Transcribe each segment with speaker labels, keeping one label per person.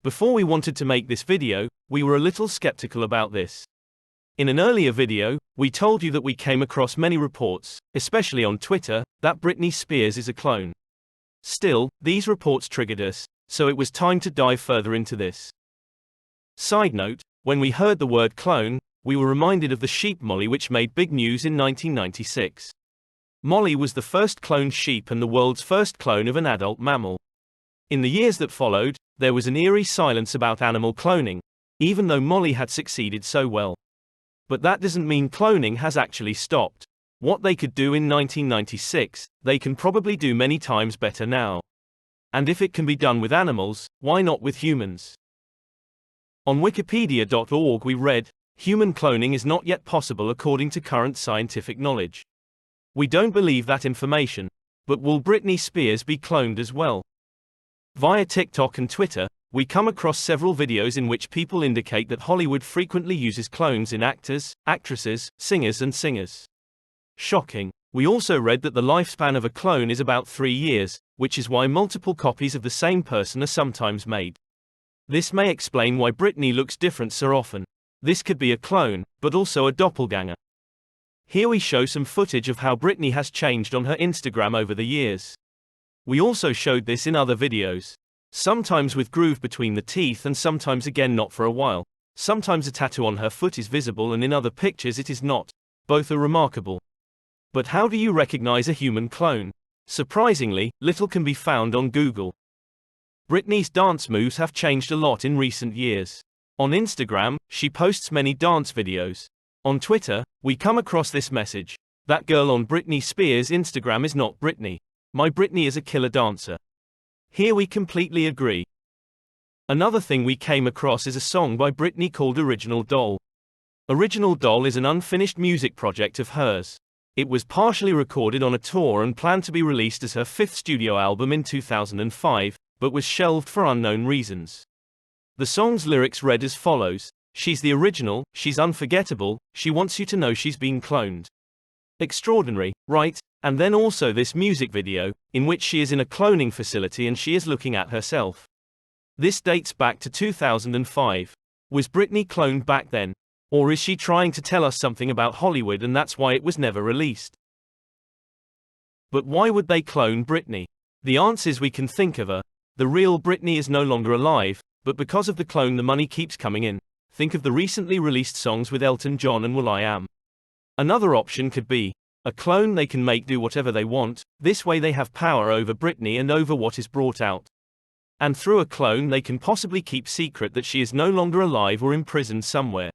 Speaker 1: Before we wanted to make this video, we were a little skeptical about this. In an earlier video, we told you that we came across many reports, especially on Twitter, that Britney Spears is a clone. Still, these reports triggered us, so it was time to dive further into this. Side note, when we heard the word clone, we were reminded of the sheep Molly, which made big news in 1996. Molly was the first cloned sheep and the world's first clone of an adult mammal. In the years that followed, there was an eerie silence about animal cloning, even though Molly had succeeded so well. But that doesn't mean cloning has actually stopped. What they could do in 1996, they can probably do many times better now. And if it can be done with animals, why not with humans? On wikipedia.org we read, human cloning is not yet possible according to current scientific knowledge. We don't believe that information. But will Britney Spears be cloned as well? Via TikTok and Twitter, we come across several videos in which people indicate that Hollywood frequently uses clones in actors, actresses, singers and singers. Shocking. We also read that the lifespan of a clone is about 3 years, which is why multiple copies of the same person are sometimes made. This may explain why Britney looks different so often. This could be a clone, but also a doppelganger. Here we show some footage of how Britney has changed on her Instagram over the years. We also showed this in other videos. Sometimes with groove between the teeth and sometimes again not for a while. Sometimes a tattoo on her foot is visible and in other pictures it is not. Both are remarkable. But how do you recognize a human clone? Surprisingly, little can be found on Google. Britney's dance moves have changed a lot in recent years. On Instagram, she posts many dance videos. On Twitter, we come across this message. That girl on Britney Spears' Instagram is not Britney. My Britney is a killer dancer. Here we completely agree. Another thing we came across is a song by Britney called Original Doll. Original Doll is an unfinished music project of hers. It was partially recorded on a tour and planned to be released as her 5th studio album in 2005, but was shelved for unknown reasons. The song's lyrics read as follows: "She's the original, she's unforgettable, she wants you to know she's been cloned." Extraordinary, right? And then also this music video, in which she is in a cloning facility and she is looking at herself. This dates back to 2005. Was Britney cloned back then? Or is she trying to tell us something about Hollywood and that's why it was never released? But why would they clone Britney? The answers we can think of are, the real Britney is no longer alive, but because of the clone the money keeps coming in. Think of the recently released songs with Elton John and will.i.am. Another option could be, a clone they can make do whatever they want, this way they have power over Britney and over what is brought out. And through a clone they can possibly keep secret that she is no longer alive or imprisoned somewhere.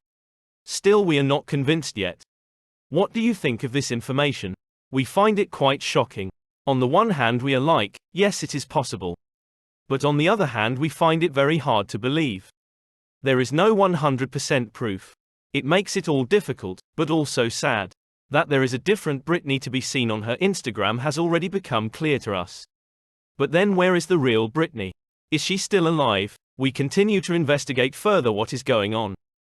Speaker 1: Still we are not convinced yet. What do you think of this information? We find it quite shocking. On the one hand we are like, yes it is possible. But on the other hand we find it very hard to believe. There is no 100% proof. It makes it all difficult, but also sad. That there is a different Britney to be seen on her Instagram has already become clear to us. But then where is the real Britney? Is she still alive? We continue to investigate further what is going on.